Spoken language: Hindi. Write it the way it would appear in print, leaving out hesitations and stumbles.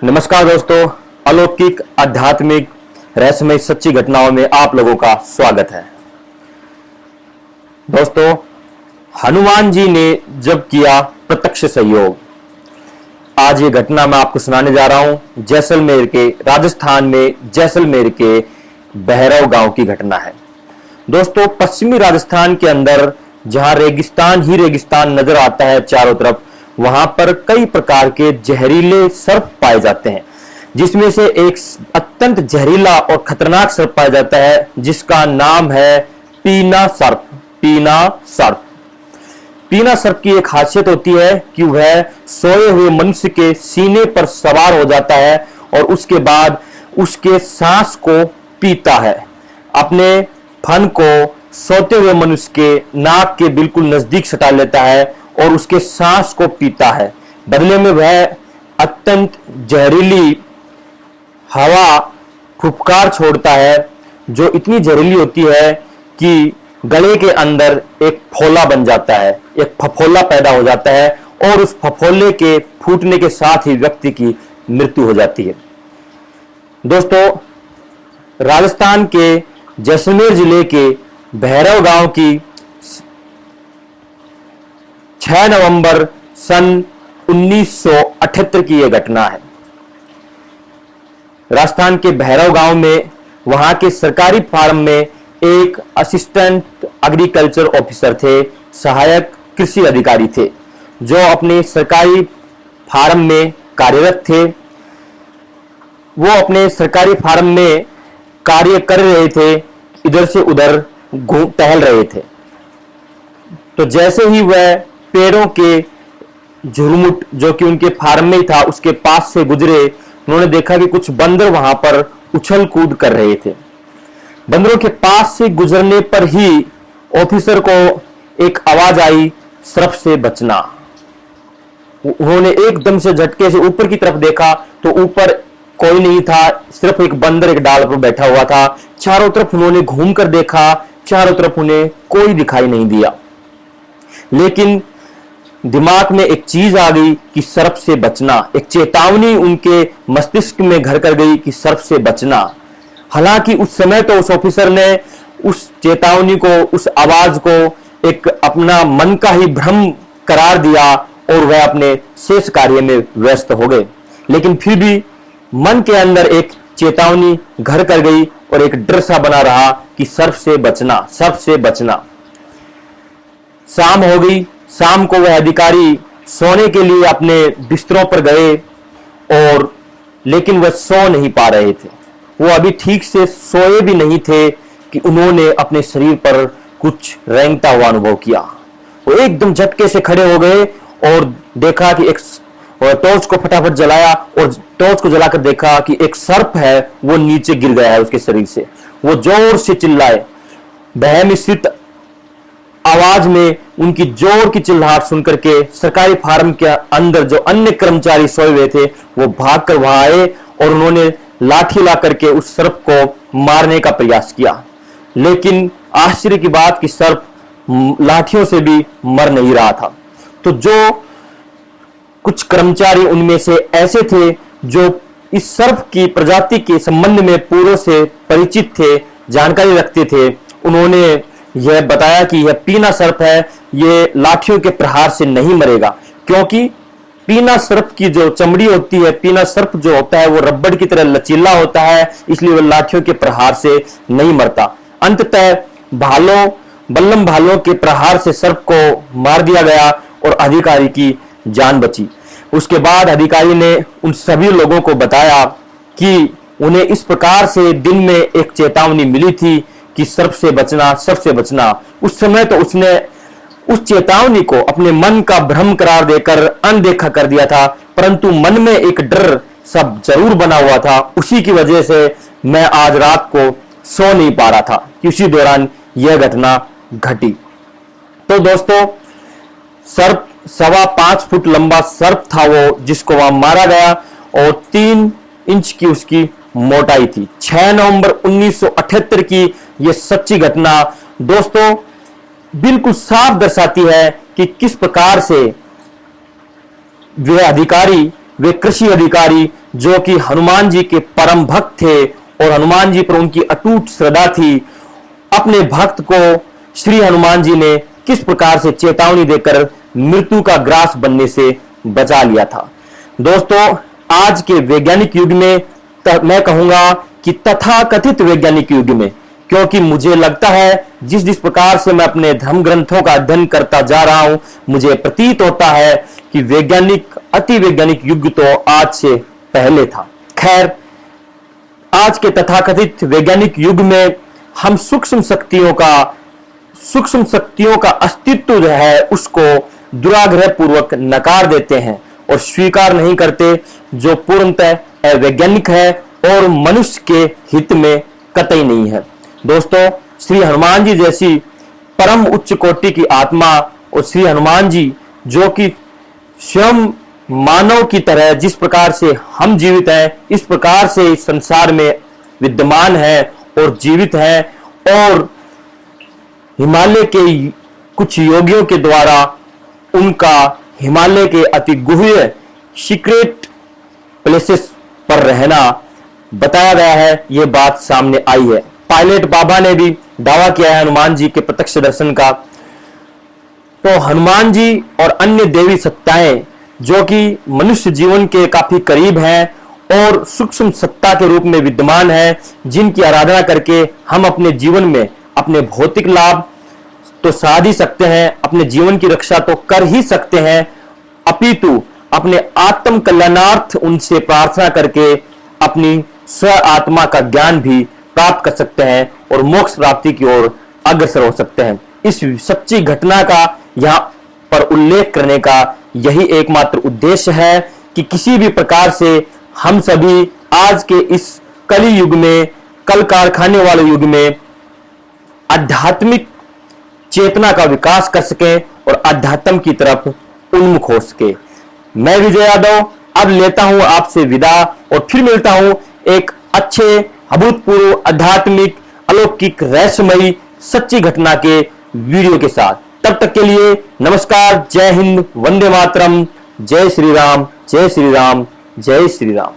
नमस्कार दोस्तों, अलौकिक आध्यात्मिक रहस्यमय सच्ची घटनाओं में आप लोगों का स्वागत है। दोस्तों, हनुमान जी ने जब किया प्रत्यक्ष सहयोग, आज ये घटना मैं आपको सुनाने जा रहा हूं। जैसलमेर के राजस्थान में जैसलमेर के बहरव गांव की घटना है। दोस्तों, पश्चिमी राजस्थान के अंदर जहां रेगिस्तान ही रेगिस्तान नजर आता है चारों तरफ, वहां पर कई प्रकार के जहरीले सर्प पाए जाते हैं, जिसमें से एक अत्यंत जहरीला और खतरनाक सर्प पाया जाता है जिसका नाम है पीना सर्प। पीना सर्प की एक खासियत होती है कि वह सोए हुए मनुष्य के सीने पर सवार हो जाता है और उसके बाद उसके सांस को पीता है। अपने फन को सोते हुए मनुष्य के नाक के बिल्कुल नजदीक सटा लेता है और उसके सांस को पीता है। बदले में वह अत्यंत जहरीली हवा फुफकार छोड़ता है, जो इतनी जहरीली होती है कि गले के अंदर एक फोला बन जाता है, एक फफोला पैदा हो जाता है और उस फफोले के फूटने के साथ ही व्यक्ति की मृत्यु हो जाती है। दोस्तों, राजस्थान के जैसलमेर जिले के भैरव गांव की 6 नवंबर सन 1978 की यह घटना है। राजस्थान के भैरव गांव में वहां के सरकारी फार्म में एक असिस्टेंट एग्रीकल्चर ऑफिसर थे, सहायक कृषि अधिकारी थे, जो अपने सरकारी फार्म में कार्यरत थे। वो अपने सरकारी फार्म में कार्य कर रहे थे, इधर से उधर टहल रहे थे। तो जैसे ही वह पेड़ों के झुरमुट जो कि उनके फार्म में ही था उसके पास से गुजरे, उन्होंने देखा कि कुछ बंदर वहां पर उछल कूद कर रहे थे। बंदरों के पास से गुजरने पर ही ऑफिसर को एक आवाज आई, सर्प से बचना। उन्होंने एकदम से झटके से ऊपर की तरफ देखा तो ऊपर कोई नहीं था, सिर्फ एक बंदर एक डाल पर बैठा हुआ था। चारों तरफ उन्होंने घूम कर देखा, चारों तरफ उन्हें कोई दिखाई नहीं दिया। लेकिन दिमाग में एक चीज आ गई कि सर्प से बचना, एक चेतावनी उनके मस्तिष्क में घर कर गई कि सर्प से बचना। हालांकि उस समय तो उस ऑफिसर ने उस चेतावनी को, उस आवाज को एक अपना मन का ही भ्रम करार दिया और वह अपने शेष कार्य में व्यस्त हो गए। लेकिन फिर भी मन के अंदर एक चेतावनी घर कर गई और एक डर सा बना रहा कि सर्प से बचना, सर्प से बचना। शाम हो गई। शाम को वह अधिकारी सोने के लिए अपने बिस्तरों पर गए और लेकिन वह सो नहीं पा रहे थे। वो अभी ठीक से सोए भी नहीं थे कि उन्होंने अपने शरीर पर कुछ रेंगता हुआ अनुभव किया। वो एकदम झटके से खड़े हो गए और देखा कि एक टॉर्च को फटाफट जलाया और टॉर्च को जलाकर देखा कि एक सर्प है वो नीचे गिर गया है उसके शरीर से। वो जोर से चिल्लाए। भय मिश्रित आवाज में उनकी जोर की चिल्लाहट सुनकर के सरकारी फार्म के अंदर जो अन्य कर्मचारी सोए हुए थे वो भागकर वहां आए और उन्होंने लाठी ला करके उस सर्प को मारने का प्रयास किया। लेकिन आश्चर्य की बात कि सर्प लाठियों से भी मर नहीं रहा था। तो जो कुछ कर्मचारी उनमें से ऐसे थे जो इस सर्प की प्रजाति के संबंध में पूर्व से परिचित थे, जानकारी रखते थे, उन्होंने यह बताया कि यह पीना सर्प है, यह लाठियों के प्रहार से नहीं मरेगा, क्योंकि पीना सर्प की जो चमड़ी होती है, पीना सर्प जो होता है वो रबड़ की तरह लचीला होता है, इसलिए वह लाठियों के प्रहार से नहीं मरता। अंततः बल्लम भालों के प्रहार से सर्प को मार दिया गया और अधिकारी की जान बची। उसके बाद अधिकारी ने उन सभी लोगों को बताया कि उन्हें इस प्रकार से दिन में एक चेतावनी मिली थी कि सर्प से बचना, सर्प से बचना। उस समय तो उसने उस चेतावनी को अपने मन का भ्रम करार देकर अनदेखा कर दिया था, परंतु मन में एक डर सब जरूर बना हुआ था। उसी की वजह से मैं आज रात को सो नहीं पा रहा था कि उसी दौरान यह घटना घटी। तो दोस्तों, सर्प 5.25 फुट लंबा सर्प था वो, जिसको वहां मारा गया और 3 इंच की उसकी मोटाई थी। 6 नवंबर 1978 की यह सच्ची घटना दोस्तों बिल्कुल साफ दर्शाती है कि किस प्रकार से वह अधिकारी वे कृषि अधिकारी जो कि हनुमान जी के परम भक्त थे और हनुमान जी पर उनकी अटूट श्रद्धा थी, अपने भक्त को श्री हनुमान जी ने किस प्रकार से चेतावनी देकर मृत्यु का ग्रास बनने से बचा लिया था। दोस्तों, आज के वैज्ञानिक युग में मैं कहूंगा कि तथाकथित वैज्ञानिक युग में, क्योंकि मुझे लगता है जिस प्रकार से मैं अपने धर्म ग्रंथों का अध्ययन करता जा रहा हूं, मुझे प्रतीत होता है कि अति वैज्ञानिक युग तो आज से पहले था। खैर, आज के तथाकथित वैज्ञानिक युग में हम सूक्ष्म शक्तियों का अस्तित्व जो है उसको दुराग्रह पूर्वक नकार देते हैं और स्वीकार नहीं करते, जो पूर्णतः अवैज्ञानिक है और मनुष्य के हित में कतई नहीं है। दोस्तों, श्री हनुमान जी जैसी परम उच्च कोटि की आत्मा और श्री हनुमान जी जो कि स्वयं मानव की तरह जिस प्रकार से हम जीवित हैं, इस प्रकार से इस संसार में विद्यमान है और जीवित है, और हिमालय के कुछ योगियों के द्वारा उनका हिमालय के अति गुह्य सीक्रेट प्लेसेस पर रहना बताया गया है, यह बात सामने आई है। पायलट बाबा ने भी दावा किया है हनुमान जी के प्रत्यक्ष दर्शन का। तो हनुमान जी और अन्य देवी सत्ताएं जो कि मनुष्य जीवन के काफी करीब हैं और सूक्ष्म सत्ता के रूप में विद्यमान है, जिनकी आराधना करके हम अपने जीवन में अपने भौतिक लाभ तो साध ही सकते हैं, अपने जीवन की रक्षा तो कर ही सकते हैं, अपितु अपने आत्म कल्याणार्थ उनसे प्रार्थना करके अपनी स्व आत्मा का ज्ञान भी प्राप्त कर सकते हैं और मोक्ष प्राप्ति की ओर अग्रसर हो सकते हैं। इस सच्ची घटना का यहाँ पर उल्लेख करने का यही एकमात्र उद्देश्य है कि किसी भी प्रकार से हम सभी आज के इस कली युग में, कल कारखाने वाले युग में आध्यात्मिक चेतना का विकास कर सकें और अध्यात्म की तरफ उन्मुख हो सके। मैं विजय यादव अब लेता हूं आपसे विदा और फिर मिलता हूं एक अच्छे अभूतपूर्व आध्यात्मिक अलौकिक रहस्यमयी सच्ची घटना के वीडियो के साथ। तब तक के लिए नमस्कार, जय हिंद, वंदे मातरम, जय श्री राम, जय श्री राम, जय श्री राम।